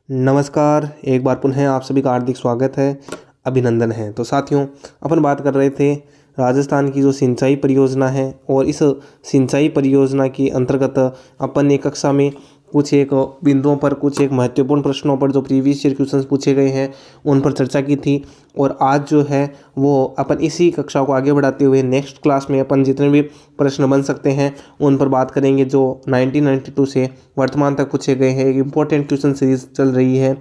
नमस्कार, एक बार पुनः आप सभी का हार्दिक स्वागत है, अभिनंदन है। तो साथियों, अपन बात कर रहे थे राजस्थान की जो सिंचाई परियोजना है और इस सिंचाई परियोजना की अंतर्गत अपन ने कक्षा में कुछ एक बिंदुओं पर, कुछ एक महत्वपूर्ण प्रश्नों पर जो प्रीवियस ईयर क्वेश्चंस पूछे गए हैं उन पर चर्चा की थी। और आज जो है वो अपन इसी कक्षा को आगे बढ़ाते हुए नेक्स्ट क्लास में अपन जितने भी प्रश्न बन सकते हैं उन पर बात करेंगे, जो 1992 से वर्तमान तक पूछे गए हैं। एक इम्पोर्टेंट क्वेश्चन सीरीज चल रही है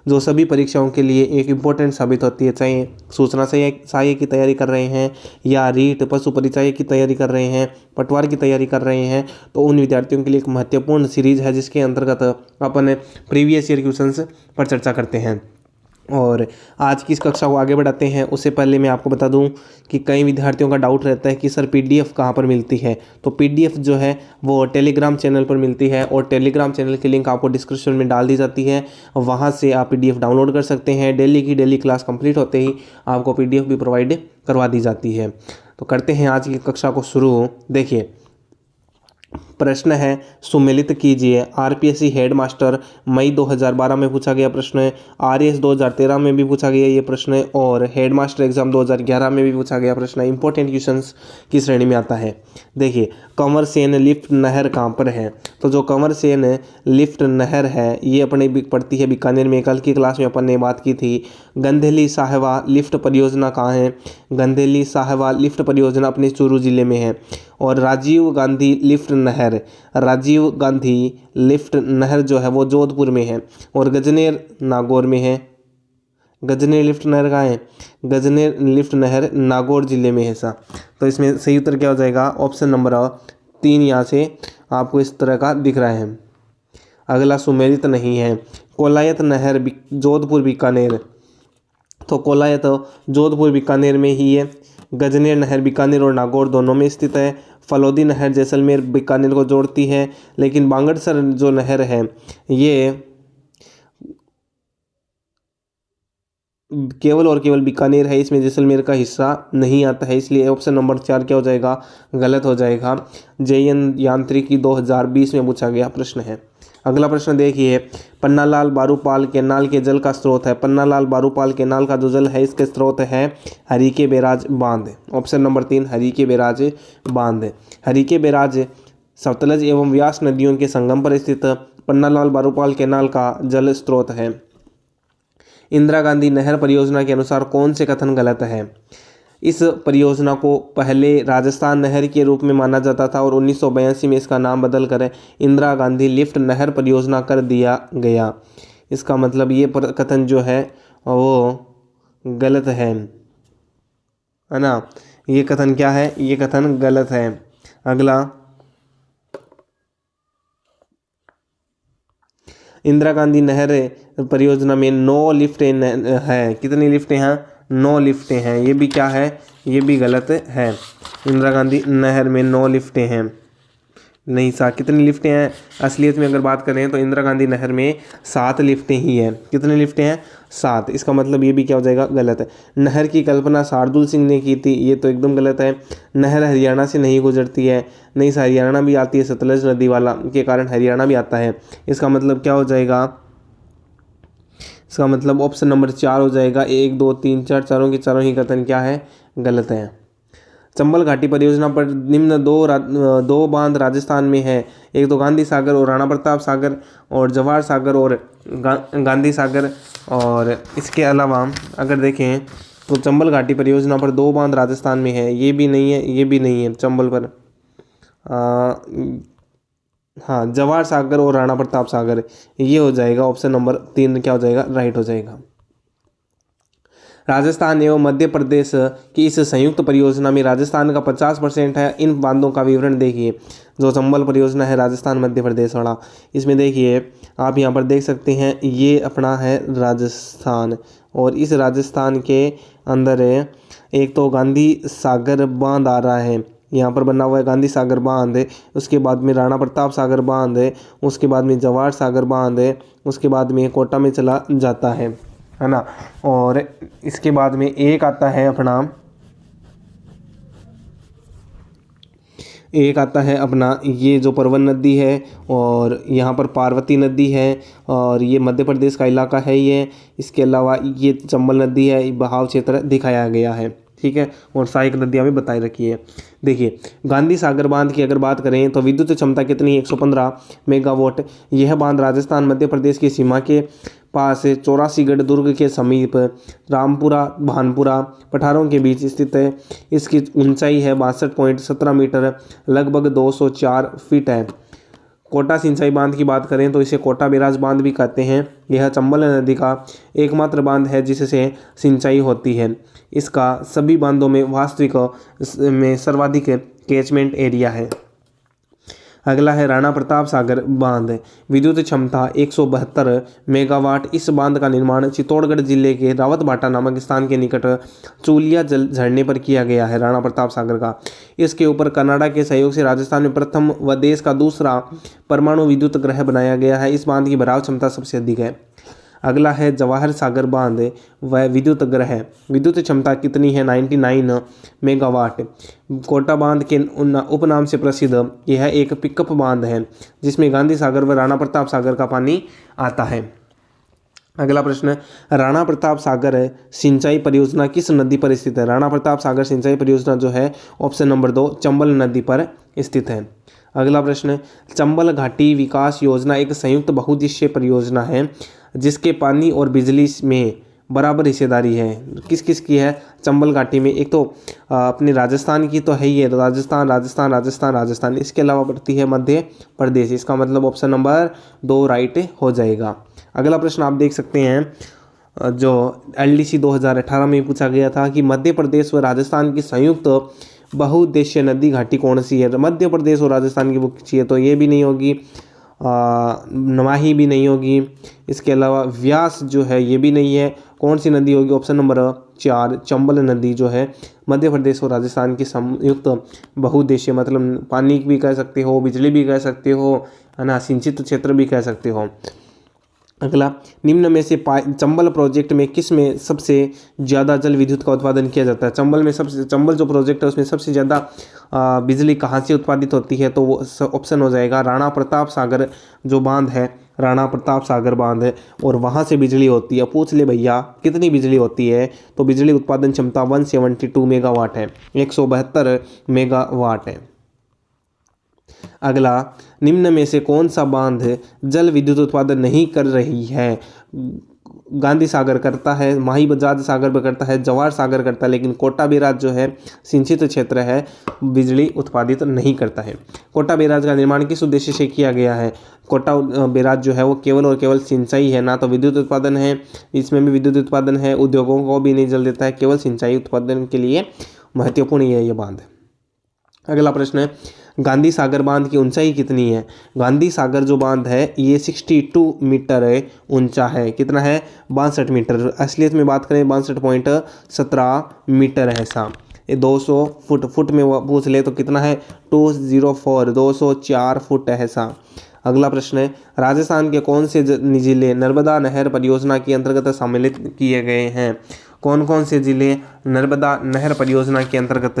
जो सभी परीक्षाओं के लिए एक इम्पोर्टेंट साबित होती है, चाहे सूचना सहायक की तैयारी कर रहे हैं या रीट पशु परिचय की तैयारी कर रहे हैं, पटवार की तैयारी कर रहे हैं। तो उन विद्यार्थियों के लिए एक महत्वपूर्ण सीरीज है जिसके अंतर्गत अपन प्रीवियस ईयर क्वेश्चंस पर चर्चा करते हैं। और आज की इस कक्षा को आगे बढ़ाते हैं उससे पहले मैं आपको बता दूं कि कई विद्यार्थियों का डाउट रहता है कि सर पीडीएफ कहाँ पर मिलती है। तो पीडीएफ जो है वो टेलीग्राम चैनल पर मिलती है और टेलीग्राम चैनल की लिंक आपको डिस्क्रिप्शन में डाल दी जाती है। वहाँ से आप पीडीएफ डाउनलोड कर सकते हैं। डेली की डेली क्लास कंप्लीट होते ही आपको पीडीएफ भी प्रोवाइड करवा दी जाती है। तो करते हैं आज की कक्षा को शुरू। देखिए, प्रश्न है, सुमेलित कीजिए। आरपीएससी हेडमास्टर मई 2012 में पूछा गया प्रश्न है, आरएएस 2013 में भी पूछा गया ये प्रश्न है और हेडमास्टर एग्जाम 2011 में भी पूछा गया प्रश्न है। इंपॉर्टेंट क्वेश्चंस की श्रेणी में आता है। देखिए, कंवर सेन लिफ्ट नहर कहाँ पर है? तो जो कंवर सेन लिफ्ट नहर है ये अपने पड़ती है बीकानेर में। कल की क्लास में अपन ने बात की थी। गंधेली साहिबा लिफ्ट परियोजना कहाँ है? गंधेली साहिबा लिफ्ट परियोजना अपने चूरू जिले में है। और राजीव गांधी लिफ्ट नहर, राजीव गांधी लिफ्ट नहर जो है वो जोधपुर में है। और गजनेर नागौर में है। गजनेर लिफ्ट नहर कहाँ है? गजनेर लिफ्ट नहर नागौर जिले में है। सा तो इसमें सही उत्तर क्या हो जाएगा? ऑप्शन नंबर 3 यहाँ से आपको इस तरह का दिख रहा है। अगला सुमेलित नहीं है। कोलायत नहर जोधपुर बीकानेर, तो कोलायत जोधपुर बीकानेर में ही है। गजनेर नहर बीकानेर और नागौर दोनों में स्थित है। फलोदी नहर जैसलमेर बीकानेर को जोड़ती है, लेकिन बांगड़सर जो नहर है ये केवल और केवल बीकानेर है, इसमें जैसलमेर का हिस्सा नहीं आता है। इसलिए ऑप्शन नंबर 4 क्या हो जाएगा? गलत हो जाएगा। जेएन यांत्रिकी 2020 में पूछा गया प्रश्न है। अगला प्रश्न देखिए, पन्नालाल बारूपाल कैनाल के जल का स्रोत है। पन्नालाल बारूपाल कैनाल का जो जल है इसके स्रोत है हरीके बैराज बांध। ऑप्शन नंबर 3 हरीके बैराज बांध। हरीके बैराज सतलज एवं व्यास नदियों के संगम पर स्थित पन्नालाल बारूपाल कैनाल का जल स्रोत है। इंदिरा गांधी नहर परियोजना के अनुसार कौन से कथन गलत है? इस परियोजना को पहले राजस्थान नहर के रूप में माना जाता था और 1982 में इसका नाम बदल कर इंदिरा गांधी लिफ्ट नहर परियोजना कर दिया गया। इसका मतलब ये कथन जो है वो गलत है ना? ये कथन क्या है? ये कथन गलत है। अगला, इंदिरा गांधी नहर परियोजना में 9 लिफ्टें हैं। कितनी लिफ्टें हैं? 9 लिफ्टें हैं। ये भी क्या है? ये भी गलत है। इंदिरा गांधी नहर में 9 लिफ्टें हैं नहीं। कितनी लिफ्टें हैं? असलियत में अगर बात करें तो इंदिरा गांधी नहर में 7 लिफ्टें ही हैं। कितनी लिफ्टें हैं? 7। इसका मतलब ये भी क्या हो जाएगा? गलत है। नहर की कल्पना शार्दुल सिंह ने की थी, ये तो एकदम गलत है। नहर हरियाणा से नहीं गुजरती है। नहीं, हरियाणा भी आती है, सतलज नदी वाला के कारण हरियाणा भी आता है। इसका मतलब क्या हो जाएगा? इसका मतलब ऑप्शन नंबर 4 हो जाएगा। 1 2 3 4 चारों के चारों ही कथन क्या है? गलत है। चंबल घाटी परियोजना पर निम्न दो बांध राजस्थान में है। एक तो गांधी सागर और राणा प्रताप सागर, और जवाहर सागर और गांधी सागर। और इसके अलावा अगर देखें तो चंबल घाटी परियोजना पर 2 बांध राजस्थान में है। ये भी नहीं है, ये भी नहीं है चंबल पर। हाँ, जवाहर सागर और राणा प्रताप सागर, ये हो जाएगा ऑप्शन नंबर 3 क्या हो जाएगा? राइट हो जाएगा। राजस्थान एवं मध्य प्रदेश की इस संयुक्त परियोजना में राजस्थान का 50% है। इन बांधों का विवरण देखिए। जो चंबल परियोजना है राजस्थान मध्य प्रदेश वाला, इसमें देखिए आप यहाँ पर देख सकते हैं ये अपना है राजस्थान। और इस राजस्थान के अंदर एक तो गांधी सागर बांध आ रहा है, यहाँ पर बना हुआ है गांधी सागर बांध है। उसके बाद में राणा प्रताप सागर बांध है। उसके बाद में जवाहर सागर बांध है। उसके बाद में कोटा में चला जाता है ना? और इसके बाद में एक आता है अपना, एक आता है अपना ये जो परवन नदी है, और यहाँ पर पार्वती नदी है, और ये मध्य प्रदेश का इलाका है ये। इसके अलावा ये चंबल नदी है, बहाव क्षेत्र दिखाया गया है, ठीक है। और सहायक नदियाँ भी बताई रखी है। देखिए गांधी सागर बांध की अगर बात करें तो विद्युत क्षमता कितनी, 115 मेगावाट। यह बांध राजस्थान मध्य प्रदेश की सीमा के पास 84गढ़ दुर्ग के समीप रामपुरा भानपुरा पठारों के बीच स्थित है। इसकी ऊंचाई है 62.17 मीटर, लगभग 204 फीट है। कोटा सिंचाई बांध की बात करें तो इसे कोटा बैराज बांध भी कहते हैं। यह चंबल नदी का एकमात्र बांध है जिससे सिंचाई होती है। इसका सभी बांधों में वास्तविक में सर्वाधिक कैचमेंट एरिया है। अगला है राणा प्रताप सागर बांध, विद्युत क्षमता 172 मेगावाट। इस बांध का निर्माण चित्तौड़गढ़ जिले के रावतभाटा नामक स्थान के निकट चूलिया जल झरने पर किया गया है, राणा प्रताप सागर का। इसके ऊपर कनाडा के सहयोग से राजस्थान में प्रथम व देश का दूसरा परमाणु विद्युत गृह बनाया गया है। इस बांध की भराव क्षमता सबसे अधिक है। अगला है जवाहर सागर बांध व विद्युत गृह, विद्युत क्षमता कितनी है, 99 मेगावाट। कोटा बांध के उपनाम से प्रसिद्ध यह एक पिकअप बांध है जिसमें गांधी सागर व राणा प्रताप सागर का पानी आता है। अगला प्रश्न, राणा प्रताप सागर सिंचाई परियोजना किस नदी पर स्थित है। राणा प्रताप सागर सिंचाई परियोजना जो है ऑप्शन नंबर 2 चंबल नदी पर स्थित है। अगला प्रश्न, चंबल घाटी विकास योजना एक संयुक्त बहुउद्देशीय परियोजना है जिसके पानी और बिजली में बराबर हिस्सेदारी है। किस किस की है चंबल घाटी में, एक तो अपने राजस्थान की तो है ही है, राजस्थान राजस्थान राजस्थान राजस्थान, इसके अलावा पड़ती है मध्य प्रदेश। इसका मतलब ऑप्शन नंबर 2 राइट हो जाएगा। अगला प्रश्न आप देख सकते हैं जो LDC 2018 में पूछा गया था कि मध्य प्रदेश व राजस्थान की संयुक्त बहुउद्देशीय नदी घाटी कौन सी है। मध्य प्रदेश और राजस्थान की पूछी है तो ये भी नहीं होगी, नमाही भी नहीं होगी, इसके अलावा व्यास जो है ये भी नहीं है। कौन सी नदी होगी, ऑप्शन नंबर 4 चंबल नदी जो है मध्य प्रदेश और राजस्थान की संयुक्त बहुउद्देशीय, मतलब पानी भी कह सकते हो, बिजली भी कह सकते हो, है ना, सिंचित क्षेत्र भी कह सकते हो। अगला, निम्न में से चंबल प्रोजेक्ट में किस में सबसे ज़्यादा जल विद्युत का उत्पादन किया जाता है। चंबल जो प्रोजेक्ट है उसमें सबसे ज़्यादा बिजली कहाँ से उत्पादित होती है, तो वो ऑप्शन हो जाएगा राणा प्रताप सागर जो बांध है, राणा प्रताप सागर बांध है, और वहाँ से बिजली होती है। पूछ ले भैया कितनी बिजली होती है, तो बिजली उत्पादन क्षमता 172 मेगावाट है, 172 मेगावाट है। अगला, निम्न में से कौन सा बांध जल विद्युत उत्पादन नहीं कर रही है। गांधी सागर करता है, माही बजाज सागर भी करता है, जवाहर सागर करता है, लेकिन कोटा बैराज जो है सिंचित क्षेत्र है, बिजली उत्पादित नहीं करता है। कोटा बैराज का निर्माण किस उद्देश्य से किया गया है। कोटा बैराज जो है वो केवल और केवल सिंचाई है, ना तो विद्युत उत्पादन है, इसमें भी विद्युत उत्पादन है, उद्योगों को भी नहीं जल देता है, केवल सिंचाई उत्पादन के लिए महत्वपूर्ण है ये बांध। अगला प्रश्न है, गांधी सागर बांध की ऊंचाई कितनी है। गांधी सागर जो बांध है ये 62 मीटर ऊंचा है। कितना है, 62 मीटर। असलियत में बात करें 62.17 मीटर है सा। ये 200 फुट में पूछ ले तो कितना है, 204 फुट है सा। अगला प्रश्न है, राजस्थान के कौन से जिले नर्मदा नहर परियोजना के अंतर्गत सम्मिलित किए गए हैं। कौन कौन से जिले नर्मदा नहर परियोजना के अंतर्गत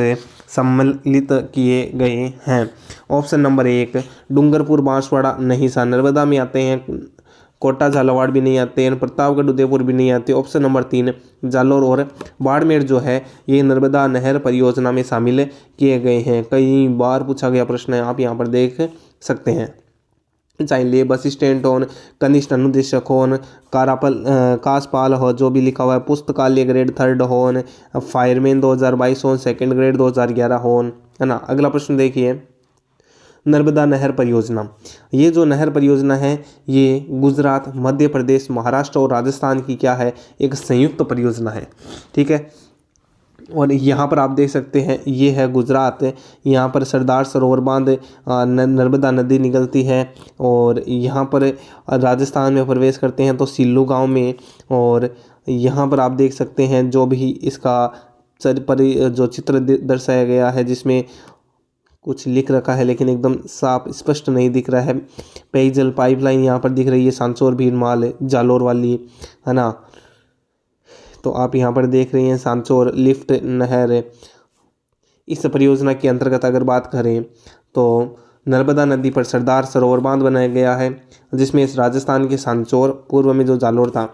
सम्मिलित किए गए हैं। ऑप्शन नंबर 1 डूंगरपुर बांसवाड़ा नहीं सा, नर्मदा में आते हैं। कोटा झालावाड़ भी नहीं आते हैं, प्रतापगढ़ उदयपुर भी नहीं आते। ऑप्शन नंबर 3 जालोर और बाड़मेर जो है ये नर्मदा नहर परियोजना में शामिल किए गए हैं। कई बार पूछा गया प्रश्न है, आप यहाँ पर देख सकते हैं। चाहे बस स्टैंड हो, कनिष्ठ अनुदेशक हो, कासपाल हो, जो भी लिखा हुआ है, पुस्तकालय ग्रेड 3 हो, फायरमैन 2022 हो, सेकंड ग्रेड 2011 हो, है ना। अगला प्रश्न देखिए, नर्मदा नहर परियोजना, ये जो नहर परियोजना है ये गुजरात, मध्य प्रदेश, महाराष्ट्र और राजस्थान की क्या है, एक संयुक्त परियोजना है, ठीक है। और यहाँ पर आप देख सकते हैं ये है गुजरात, यहाँ पर सरदार सरोवर बांध नर्मदा नदी निकलती है, और यहाँ पर राजस्थान में प्रवेश करते हैं तो सिल्लू गांव में। और यहाँ पर आप देख सकते हैं जो भी इसका जो चित्र दर्शाया गया है जिसमें कुछ लिख रखा है लेकिन एकदम साफ स्पष्ट नहीं दिख रहा है। पेयजल पाइपलाइन यहाँ पर दिख रही है, सांचौर भीरमाल जालोर वाली, है ना। तो आप यहाँ पर देख रही हैं सांचौर लिफ्ट नहर। इस परियोजना के अंतर्गत अगर बात करें तो नर्मदा नदी पर सरदार सरोवर बांध बनाया गया है, जिसमें इस राजस्थान के सांचौर, पूर्व में जो जालोर था,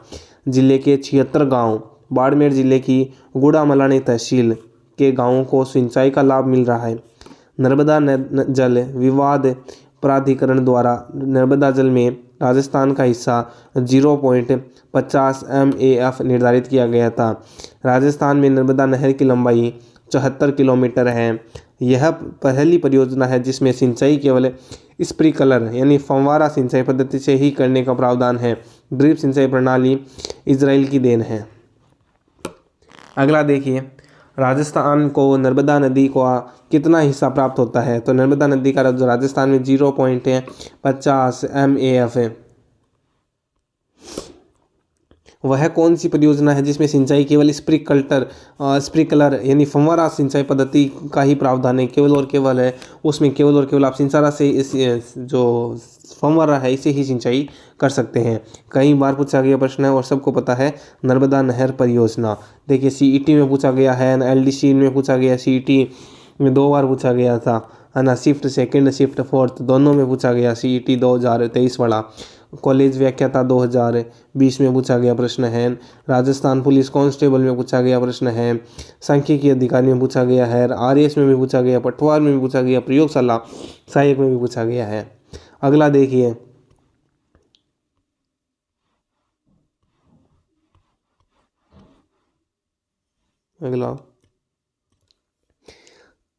जिले के 76 गांव, बाड़मेर जिले की गुड़ामलानी तहसील के गांवों को सिंचाई का लाभ मिल रहा है। नर्मदा जल विवाद प्राधिकरण द्वारा नर्मदा जल में राजस्थान का हिस्सा 0.50 MAF निर्धारित किया गया था। राजस्थान में नर्मदा नहर की लंबाई 74 किलोमीटर है। यह पहली परियोजना है जिसमें सिंचाई केवल स्प्रिंकलर यानी फव्वारा सिंचाई पद्धति से ही करने का प्रावधान है। ड्रिप सिंचाई प्रणाली इजराइल की देन है। अगला देखिए, राजस्थान को नर्मदा नदी का कितना हिस्सा प्राप्त होता है। तो नर्मदा नदी का जो राजस्थान में 0.50 MAF है। वह कौन सी परियोजना है जिसमें सिंचाई केवल स्प्रिंकलर यानी फव्वारा सिंचाई पद्धति का ही प्रावधान है, केवल और केवल है। उसमें केवल और केवल आप सिंचारा से इस जो फव्वारा है इसे ही सिंचाई कर सकते हैं। कई बार पूछा गया प्रश्न है और सबको पता है, नर्मदा नहर परियोजना। देखिए CET में पूछा गया है, LDC में पूछा गया, CET में 2 बार पूछा गया था, है ना। शिफ्ट सेकंड शिफ्ट फोर्थ दोनों में पूछा गया। CET 2023 वाला, कॉलेज व्याख्याता 2020 में पूछा गया प्रश्न है। राजस्थान पुलिस कांस्टेबल में पूछा गया प्रश्न है। सांख्यिकी अधिकारी में पूछा गया है। RS में भी पूछा गया, पटवार में भी पूछा गया, प्रयोगशाला सहायक में भी पूछा गया है। अगला देखिए,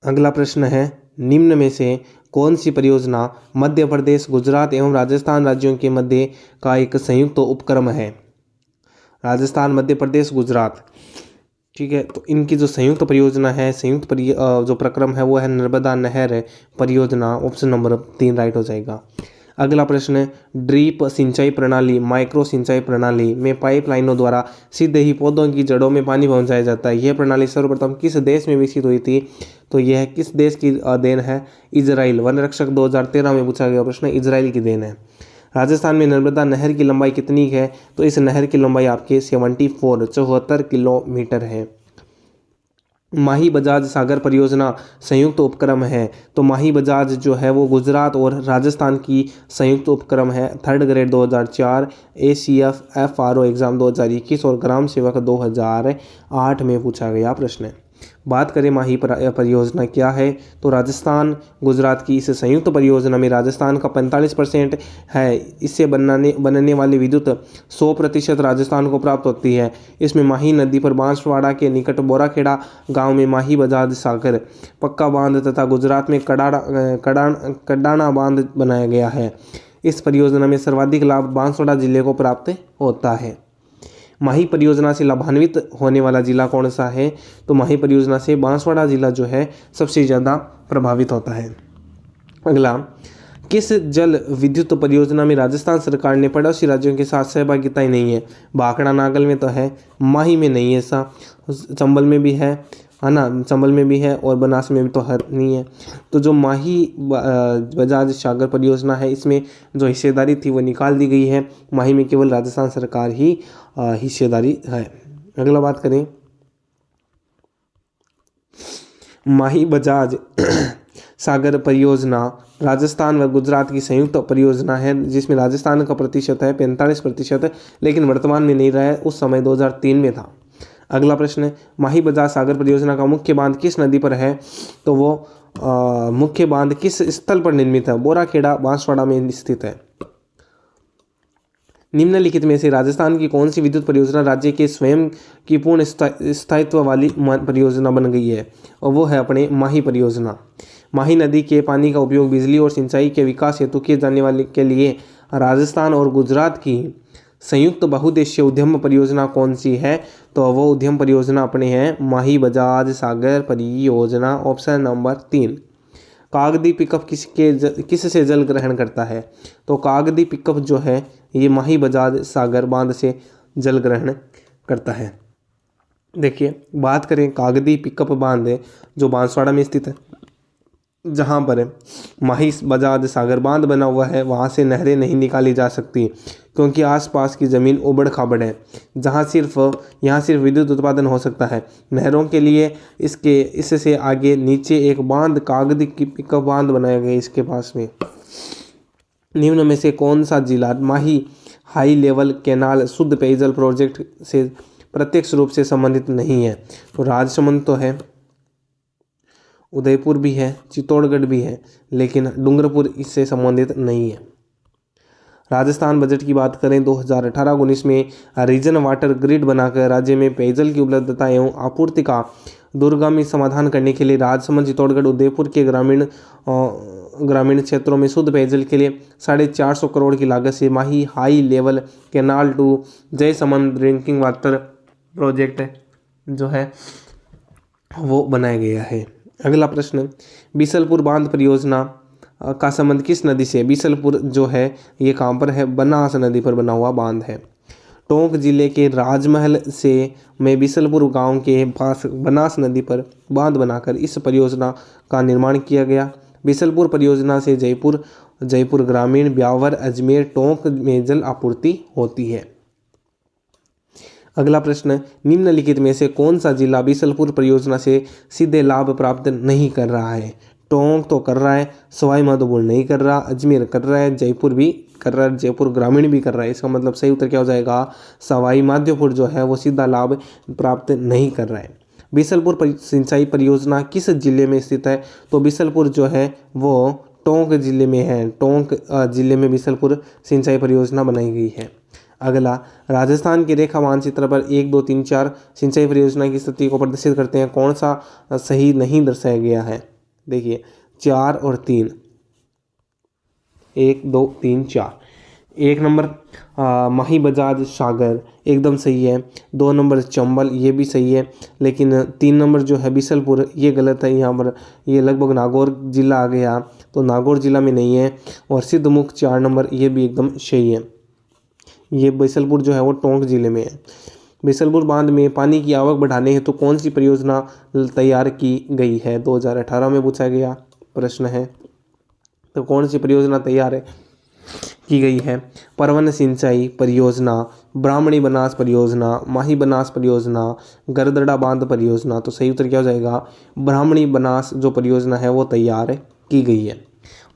अगला प्रश्न है, निम्न में से कौन सी परियोजना मध्य प्रदेश, गुजरात एवं राजस्थान राज्यों के मध्य का एक संयुक्त उपक्रम है। राजस्थान, मध्य प्रदेश, गुजरात, ठीक है। तो इनकी जो संयुक्त परियोजना है, जो प्रक्रम है वो है नर्मदा नहर परियोजना। ऑप्शन नंबर 3 राइट हो जाएगा। अगला प्रश्न है, ड्रिप सिंचाई प्रणाली, माइक्रो सिंचाई प्रणाली में पाइपलाइनों द्वारा सीधे ही पौधों की जड़ों में पानी पहुंचाया जाता है। यह प्रणाली सर्वप्रथम किस देश में विकसित हुई थी। तो यह किस देश की देन है। इजराइल। वन रक्षक 2013 में पूछा गया प्रश्न, इजराइल की देन है। राजस्थान में नर्मदा नहर की लंबाई कितनी है। तो इस नहर की लंबाई आपके 74 किलोमीटर है। माही बजाज सागर परियोजना संयुक्त उपक्रम है। तो माही बजाज जो है वो गुजरात और राजस्थान की संयुक्त उपक्रम है। 3rd grade 2004, ACF FRO exam 2021 और ग्राम सेवक 2008 में पूछा गया प्रश्न है। बात करें माही परियोजना क्या है। तो राजस्थान गुजरात की इस संयुक्त परियोजना में राजस्थान का 45% है। इससे बनने वाली विद्युत 100% राजस्थान को प्राप्त होती है। इसमें माही नदी पर बांसवाड़ा के निकट बोराखेड़ा गांव में माही बजाज सागर पक्का बांध तथा गुजरात में कडाना बांध बनाया गया है। इस परियोजना में सर्वाधिक लाभ बांसवाड़ा जिले को प्राप्त होता है। माही परियोजना से लाभान्वित होने वाला जिला कौन सा है। तो माही परियोजना से बांसवाड़ा जिला जो है सबसे ज़्यादा प्रभावित होता है। अगला, किस जल विद्युत परियोजना में राजस्थान सरकार ने पड़ोसी राज्यों के साथ सहभागिता ही नहीं है। भाखड़ा नागल में तो है, माही में नहीं है, ऐसा चंबल में भी है ना, चंबल में भी है और बनास में भी तो नहीं है। तो जो माही बजाज सागर परियोजना है इसमें जो हिस्सेदारी थी वो निकाल दी गई है। माही में केवल राजस्थान सरकार ही हिस्सेदारी है। अगला बात करें, माही बजाज सागर परियोजना राजस्थान व गुजरात की संयुक्त परियोजना है, जिसमें राजस्थान का प्रतिशत है 45%, लेकिन वर्तमान में नहीं रहा है, उस समय 2003 में था। अगला प्रश्न है, माही बजाज सागर परियोजना का मुख्य बांध किस नदी पर है। तो वो मुख्य बांध किस स्थल पर निर्मित है। बोराखेड़ा बांसवाड़ा में स्थित है। निम्नलिखित में से राजस्थान की कौन सी विद्युत परियोजना राज्य के स्वयं की पूर्ण स्थायित्व वाली परियोजना बन गई है, और वो है अपने माही परियोजना। माही नदी के पानी का उपयोग बिजली और सिंचाई के विकास हेतु किए जाने वाले के लिए राजस्थान और गुजरात की संयुक्त बहुउद्देशीय उद्यम परियोजना कौन सी है। तो वो उद्यम परियोजना अपने हैं माही बजाज सागर परियोजना। Option number 3। कागदी पिकअप किससे जल ग्रहण करता है। तो कागदी पिकअप जो है ये माही बजाज सागर बांध से जल ग्रहण करता है। देखिए, बात करें कागदी पिकअप बांध जो बांसवाड़ा में स्थित है, जहाँ पर माही बजाज सागर बांध बना हुआ है वहाँ से नहरें नहीं निकाली जा सकती, क्योंकि आसपास की ज़मीन उबड़ खाबड़ है, जहाँ यहाँ सिर्फ विद्युत उत्पादन हो सकता है। नहरों के लिए इससे आगे नीचे एक बांध कागज की पिकअप बांध बनाया गया इसके पास में। निम्न में से कौन सा जिला माही हाई लेवल कैनाल शुद्ध पेयजल प्रोजेक्ट से प्रत्यक्ष रूप से संबंधित नहीं है? तो राजसमंद तो है, उदयपुर भी है, चित्तौड़गढ़ भी है, लेकिन डूंगरपुर इससे संबंधित नहीं है। राजस्थान बजट की बात करें 2018-19 में रीजन वाटर ग्रिड बनाकर राज्य में पेयजल की उपलब्धता एवं आपूर्ति का दूरगामी समाधान करने के लिए राजसमंद, चित्तौड़गढ़, उदयपुर के ग्रामीण क्षेत्रों में शुद्ध पेयजल के लिए 450 करोड़ की लागत से Mahi high level canal to Jaisamand drinking water project जो है वो बनाया गया है। अगला प्रश्न, बीसलपुर बांध परियोजना का संबंध किस नदी से? बीसलपुर जो है ये कहाँ पर है? बनास नदी पर बना हुआ बांध है। टोंक जिले के राजमहल से में बीसलपुर गांव के पास बनास नदी पर बांध बनाकर इस परियोजना का निर्माण किया गया। बीसलपुर परियोजना से जयपुर ग्रामीण, ब्यावर, अजमेर, टोंक में जल आपूर्ति होती है। अगला प्रश्न, निम्नलिखित में से कौन सा जिला बीसलपुर परियोजना से सीधे लाभ प्राप्त नहीं कर रहा है? टोंक तो कर रहा है, सवाई माधोपुर नहीं कर रहा, अजमेर कर रहा है, जयपुर भी कर रहा है, जयपुर ग्रामीण भी कर रहा है। इसका मतलब सही उत्तर क्या हो जाएगा? सवाई माधोपुर जो है वो सीधा लाभ प्राप्त नहीं कर रहा है। बीसलपुर सिंचाई परियोजना किस जिले में स्थित है? तो बीसलपुर जो है वो टोंक जिले में है। टोंक जिले में बीसलपुर सिंचाई परियोजना बनाई गई है। अगला, राजस्थान के रेखा मानचित्र पर 1, 2, 3, 4 सिंचाई परियोजना की स्थिति को प्रदर्शित करते हैं। कौन सा सही नहीं दर्शाया गया है? देखिए 4 और 3, 1, 2, 3, 4। 1 नंबर माही बजाज सागर एकदम सही है। 2 नंबर चंबल ये भी सही है, लेकिन 3 नंबर जो है बीसलपुर ये गलत है। यहाँ पर ये लगभग नागौर जिला आ गया, तो नागौर जिला में नहीं है। और सिद्धमुख 4 नंबर ये भी एकदम सही है। ये बीसलपुर जो है वो टोंक जिले में है। बीसलपुर बांध में पानी की आवक बढ़ाने हेतु कौन सी परियोजना तैयार की गई है? 2018 में पूछा गया प्रश्न है, तो कौन सी परियोजना तैयार की गई है? परवन सिंचाई परियोजना, ब्राह्मणी बनास परियोजना, माही बनास परियोजना, गरदड़ा बांध परियोजना। तो सही उत्तर क्या हो जाएगा? ब्राह्मणी बनास जो परियोजना है वो तैयार की गई है।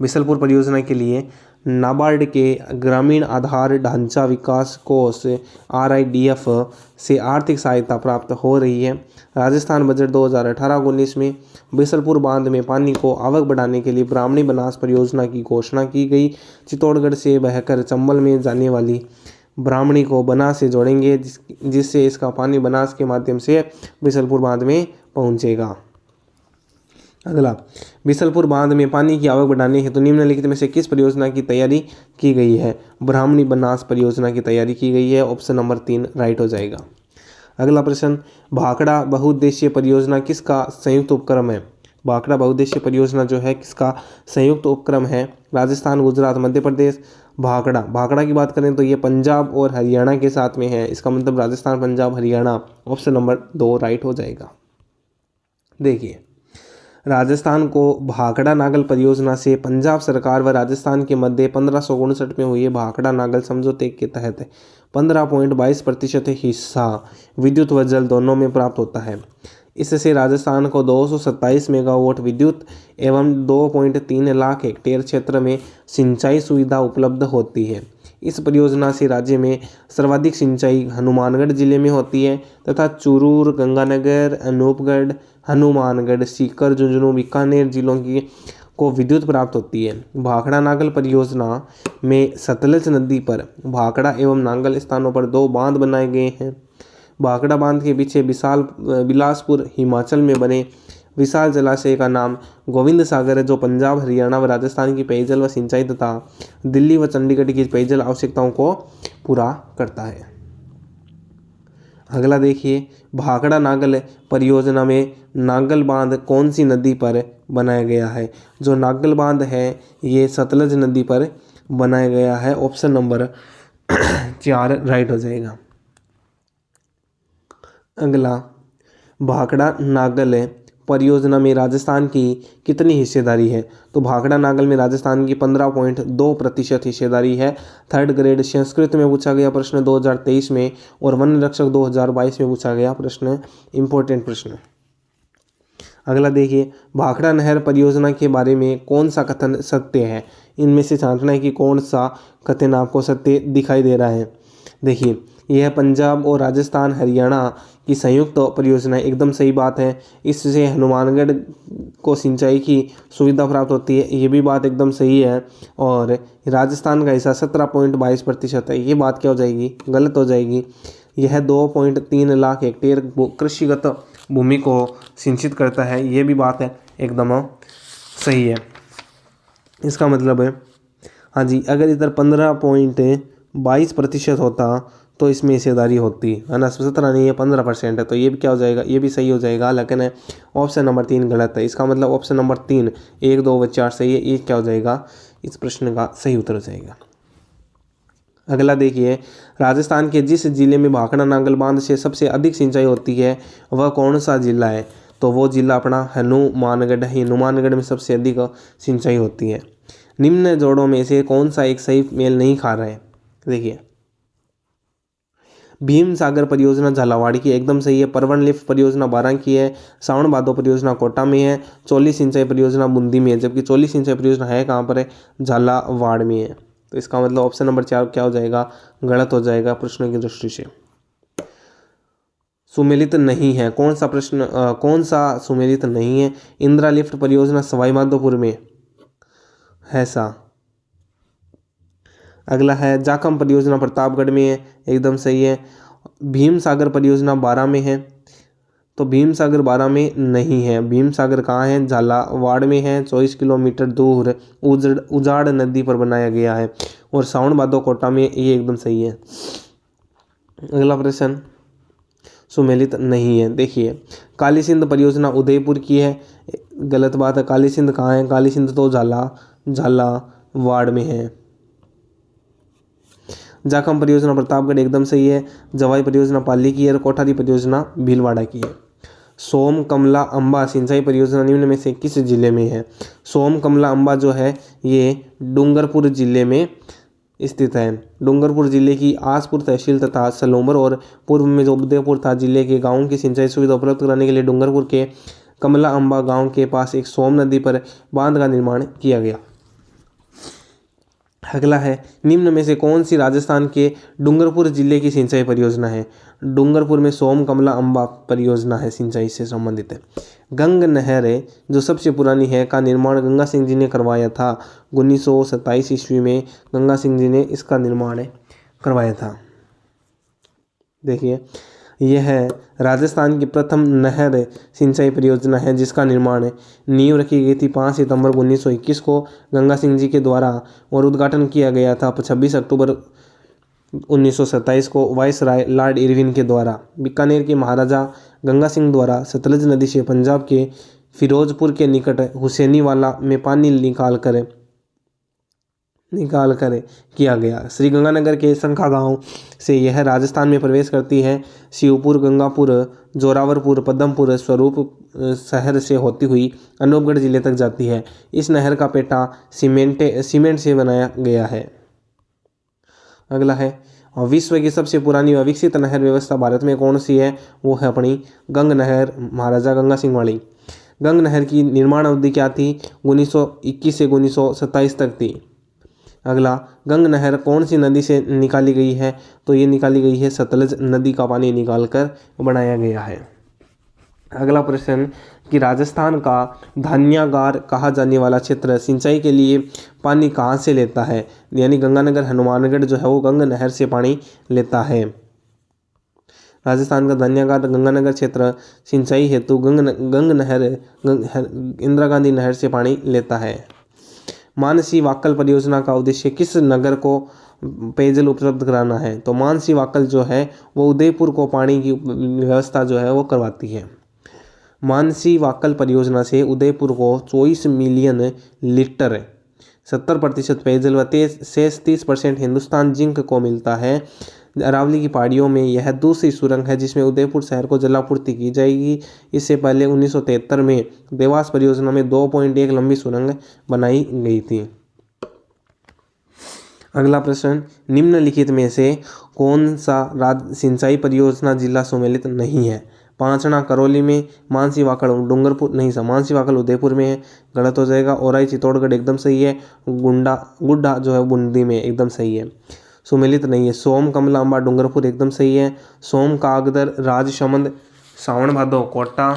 बीसलपुर परियोजना के लिए नाबार्ड के ग्रामीण आधार ढांचा विकास कोष RIDF से आर्थिक सहायता प्राप्त हो रही है। राजस्थान बजट 2018-19 में बीसलपुर बांध में पानी को आवक बढ़ाने के लिए ब्राह्मणी बनास परियोजना की घोषणा की गई। चित्तौड़गढ़ से बहकर चंबल में जाने वाली ब्राह्मणी को बनास से जोड़ेंगे, जिससे इसका पानी बनास के माध्यम से बीसलपुर बांध में पहुंचेगा। अगला, बीसलपुर बांध में पानी की आवक बढ़ाने हेतु निम्नलिखित में से किस परियोजना की तैयारी की गई है? ब्राह्मणी बनास परियोजना की तैयारी की गई है। ऑप्शन नंबर 3 राइट हो जाएगा। अगला प्रश्न, भाखड़ा बहुउद्देशीय परियोजना किसका संयुक्त उपक्रम है? भाखड़ा बहुउद्देशीय परियोजना जो है किसका संयुक्त उपक्रम है? राजस्थान, गुजरात, मध्य प्रदेश। भाखड़ा की बात करें तो ये पंजाब और हरियाणा के साथ में है। इसका मतलब Rajasthan, Punjab, Haryana. Option number 2 right हो जाएगा। देखिए, राजस्थान को भाखड़ा नागल परियोजना से पंजाब सरकार व राजस्थान के मध्य 1559 में हुए भाखड़ा नागल समझौते के तहत 15.22% हिस्सा विद्युत व जल दोनों में प्राप्त होता है। इससे राजस्थान को 227 मेगावाट विद्युत एवं 2.3 लाख हेक्टेयर क्षेत्र में सिंचाई सुविधा उपलब्ध होती है। इस परियोजना से राज्य में सर्वाधिक सिंचाई हनुमानगढ़ जिले में होती है तथा चूरू, गंगानगर, अनूपगढ़, हनुमानगढ़, सीकर, झुंझुनू, बीकानेर जिलों को विद्युत प्राप्त होती है। भाखड़ा नागल परियोजना में सतलज नदी पर भाखड़ा एवं नांगल स्थानों पर 2 बांध बनाए गए हैं। भाखड़ा बांध के पीछे बिलासपुर हिमाचल में बने विशाल जलाशय का नाम गोविंद सागर है, जो पंजाब, हरियाणा व राजस्थान की पेयजल व सिंचाई तथा दिल्ली व चंडीगढ़ की पेयजल आवश्यकताओं को पूरा करता है। अगला देखिए, भाखड़ा नागल परियोजना में नागल बांध कौन सी नदी पर बनाया गया है? जो नागल बांध है ये सतलज नदी पर बनाया गया है। ऑप्शन नंबर 4 राइट हो जाएगा। अगला, भाखड़ा नागल परियोजना में राजस्थान की कितनी हिस्सेदारी है? तो भाखड़ा नागल में राजस्थान की 15.2% हिस्सेदारी है। थर्ड ग्रेड संस्कृत में पूछा गया प्रश्न 2023 में, और वन रक्षक 2022 में पूछा गया प्रश्न, इंपॉर्टेंट प्रश्न। अगला देखिए, भाखड़ा नहर परियोजना के बारे में कौन सा कथन सत्य है? इनमें से छांटना है कि कौन सा कथन आपको सत्य दिखाई दे रहा है। देखिए, यह पंजाब और राजस्थान हरियाणा की संयुक्त परियोजना, एकदम सही बात है। इससे हनुमानगढ़ को सिंचाई की सुविधा प्राप्त होती है, ये भी बात एकदम सही है। और राजस्थान का हिस्सा 17.22% है, ये बात क्या हो जाएगी? गलत हो जाएगी। यह 2.3 लाख हेक्टेयर कृषिगत भूमि को सिंचित करता है, ये भी बात है एकदम सही है। इसका मतलब है, हाँ जी, अगर इधर 15.22% होता तो इसमें हिस्सेदारी होती है ना, 17 नहीं है 15% है, तो ये भी क्या हो जाएगा? ये भी सही हो जाएगा। लेकिन ऑप्शन नंबर 3 गलत है। इसका मतलब ऑप्शन नंबर 3 1, 2 व 4 सही है। ये क्या हो जाएगा? इस प्रश्न का सही उत्तर हो जाएगा। अगला देखिए, राजस्थान के जिस जिले में भाखड़ा नागल बांध से सबसे अधिक सिंचाई होती है वह कौन सा जिला है? तो वो जिला अपना हनुमानगढ़ है। हनुमानगढ़ में सबसे अधिक सिंचाई होती है। निम्न जोड़ों में से कौन सा एक सही मेल नहीं खा रहा है? देखिए, भीम सागर परियोजना झालावाड़ की, एकदम सही है। परवन लिफ्ट परियोजना 12 की है। सावन भादो परियोजना कोटा में है। चोली सिंचाई परियोजना बूंदी में है, जबकि चोली सिंचाई परियोजना है कहाँ पर है? झालावाड़ में है। तो इसका मतलब ऑप्शन नंबर 4 क्या हो जाएगा? गलत हो जाएगा प्रश्न की दृष्टि से। सुमेलित नहीं है, कौन सा प्रश्न कौन सा सुमेलित नहीं है? इंदिरा लिफ्ट परियोजना सवाई माधोपुर में है सा। अगला है, जाखम परियोजना प्रतापगढ़ में है, एकदम सही है। भीम सागर परियोजना 12 में है, तो भीम सागर 12 में नहीं है। भीम सागर कहाँ है? झालावाड़ में है, 24 किलोमीटर दूर उजाड़ नदी पर बनाया गया है। और सावन भादो कोटा में, ये एकदम सही है। अगला प्रश्न, सुमेलित नहीं है। देखिए, काली सिंध परियोजना उदयपुर की है, गलत बात है। काली सिंध कहाँ है? काली सिंध तो झालावाड़ में है। जाखम परियोजना प्रतापगढ़, एकदम सही है। जवाई परियोजना पाली की है, और कोठारी परियोजना भीलवाड़ा की है। सोम कमला अंबा सिंचाई परियोजना निम्न में से किस जिले में है? सोम कमला अंबा जो है ये डूंगरपुर जिले में स्थित है। डूंगरपुर जिले की आसपुर तहसील तथा सलोमर और पूर्व में जो उदयपुर था जिले के गाँव की सिंचाई सुविधा उपलब्ध कराने के लिए डूंगरपुर के कमला अंबा गाँव के पास एक सोम नदी पर बांध का निर्माण किया गया। अगला है, निम्न में से कौन सी राजस्थान के डूंगरपुर जिले की सिंचाई परियोजना है? डूंगरपुर में सोम कमला अंबा परियोजना है, सिंचाई से संबंधित है। गंग नहर है जो सबसे पुरानी है का निर्माण गंगा सिंह जी ने करवाया था। 1927 ईस्वी में गंगा सिंह जी ने इसका निर्माण करवाया था। देखिए, यह राजस्थान की प्रथम नहर सिंचाई परियोजना है जिसका निर्माण नींव रखी गई थी 5 सितंबर 1921 को गंगा सिंह जी के द्वारा, और उद्घाटन किया गया था 26 अक्टूबर 1927 को वाइसराय लॉर्ड इरविन के द्वारा। बीकानेर के महाराजा गंगा सिंह द्वारा सतलज नदी से पंजाब के फिरोजपुर के निकट हुसैनीवाला में पानी निकाल कर किया गया। श्री गंगानगर के संखा गांव से यह राजस्थान में प्रवेश करती है। शिवपुर, गंगापुर, जोरावरपुर, पद्मपुर, स्वरूप शहर से होती हुई अनूपगढ़ जिले तक जाती है। इस नहर का पेटा सीमेंट से बनाया गया है। अगला है, विश्व की सबसे पुरानी व विकसित नहर व्यवस्था भारत में कौन सी है? वो है अपनी गंग नहर, महाराजा गंगा सिंह वाली। गंग नहर की निर्माण अवधि क्या थी? 1921 से 1927 तक थी। अगला, गंग नहर कौन सी नदी से निकाली गई है? तो ये निकाली गई है सतलज नदी का पानी निकालकर बनाया गया है। अगला प्रश्न कि राजस्थान का धान्यागार कहा जाने वाला क्षेत्र सिंचाई के लिए पानी कहाँ से लेता है? यानी गंगानगर हनुमानगढ़ जो है वो गंग नहर से पानी लेता है। राजस्थान का धान्यागार गंगानगर क्षेत्र सिंचाई हेतु इंदिरा गांधी नहर से पानी लेता है। मानसी वाक्कल परियोजना का उद्देश्य किस नगर को पेयजल उपलब्ध कराना है? तो मानसी वाक्कल जो है वो उदयपुर को पानी की व्यवस्था जो है वो करवाती है। मानसी वाक्कल परियोजना से उदयपुर को 24 मिलियन लीटर 70% पेयजल व शेष 30% हिंदुस्तान जिंक को मिलता है। अरावली की पहाड़ियों में यह दूसरी सुरंग है जिसमें उदयपुर शहर को जलापूर्ति की जाएगी। इससे पहले 1973 में देवास परियोजना में 2.1 लंबी सुरंग बनाई गई थी। अगला प्रश्न, निम्नलिखित में से कौन सा सिंचाई परियोजना जिला सम्मिलित नहीं है? पांचना करौली में, मानसी वाकड़ डूंगरपुर नहीं सा मानसी वाकड़ उदयपुर में है, गलत हो जाएगा। औराई चित्तौड़गढ़ एकदम सही है। गुड्डा जो है बूंदी में एकदम सही है, सम्मिलित नहीं है। सोम कमला अम्बा डूंगरपुर एकदम सही है। सोम कागदर राजसमंद सावन भादो कोटा।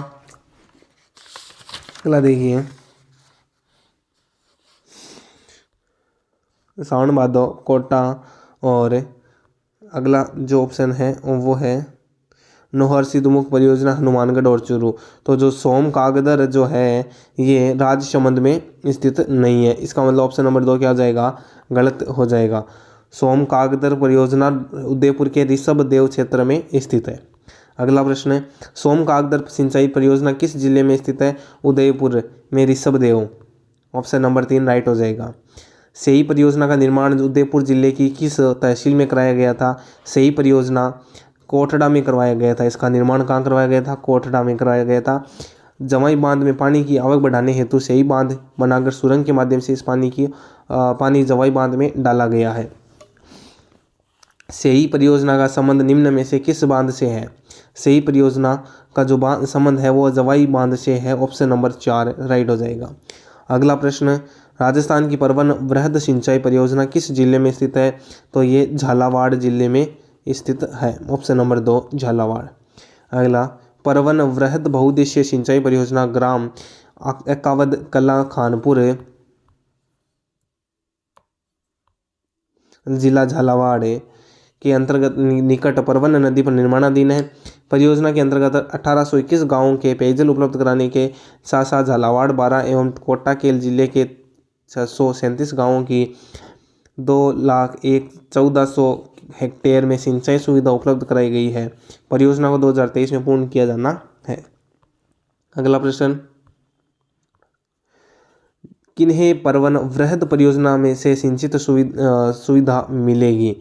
अगला देखिए, सावन भादो कोटा। और अगला जो ऑप्शन है वो है नोहर सिद्धमुख परियोजना हनुमानगढ़ और चूरू। तो जो सोम कागदर जो है ये राजसमंद में स्थित नहीं है, इसका मतलब ऑप्शन नंबर 2 क्या हो जाएगा? गलत हो जाएगा। सोम कागदर परियोजना उदयपुर के ऋषभ देव क्षेत्र में स्थित है। अगला प्रश्न है, सोम कागदर सिंचाई परियोजना किस जिले में स्थित है? उदयपुर में Rishabh Dev, option number 3 right हो जाएगा। सेई परियोजना का निर्माण उदयपुर जिले की किस तहसील में कराया गया था? सेई परियोजना कोटड़ा में करवाया गया था। इसका निर्माण कहाँ करवाया गया था? कोटड़ा में करवाया गया था। जवाई बांध में पानी की आवक बढ़ाने हेतु सेई बांध बनाकर सुरंग के माध्यम से इस पानी जवाई बांध में डाला गया है। सेई परियोजना का संबंध निम्न में से किस बांध से है? सेई परियोजना का जो संबंध है वो जवाई बांध से है, ऑप्शन नंबर 4 राइट हो जाएगा। अगला प्रश्न, राजस्थान की परवन वृहद सिंचाई परियोजना किस जिले में स्थित है? तो ये झालावाड़ जिले में स्थित है, ऑप्शन नंबर 2 झालावाड़। अगला, परवन वृहद बहुउद्देशीय सिंचाई परियोजना ग्राम एकावद कला खानपुर जिला झालावाड़ के अंतर्गत निकट परवन नदी पर निर्माणाधीन है। परियोजना के अंतर्गत 1821 गांवों के पेयजल उपलब्ध कराने के साथ साथ झालावाड़ 12 एवं कोटाकेल जिले के 637 गांवों की 2,01,1400 हेक्टेयर में सिंचाई सुविधा उपलब्ध कराई गई है। परियोजना को 2023 में पूर्ण किया जाना है। अगला प्रश्न, किन्हें परवन वृहद परियोजना में से सिंचित सुविधा मिलेगी?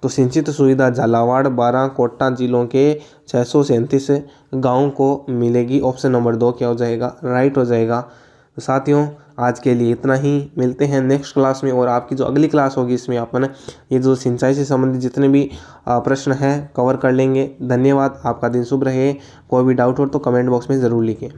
तो सिंचित सुविधा झालावाड़ 12 कोटा जिलों के 637 गाँव को मिलेगी, ऑप्शन नंबर 2 क्या हो जाएगा? राइट हो जाएगा। तो साथियों, आज के लिए इतना ही। मिलते हैं नेक्स्ट क्लास में, और आपकी जो अगली क्लास होगी इसमें अपन ये जो सिंचाई से संबंधित जितने भी प्रश्न हैं कवर कर लेंगे। धन्यवाद, आपका दिन शुभ रहे। कोई भी डाउट हो तो कमेंट बॉक्स में ज़रूर लिखें।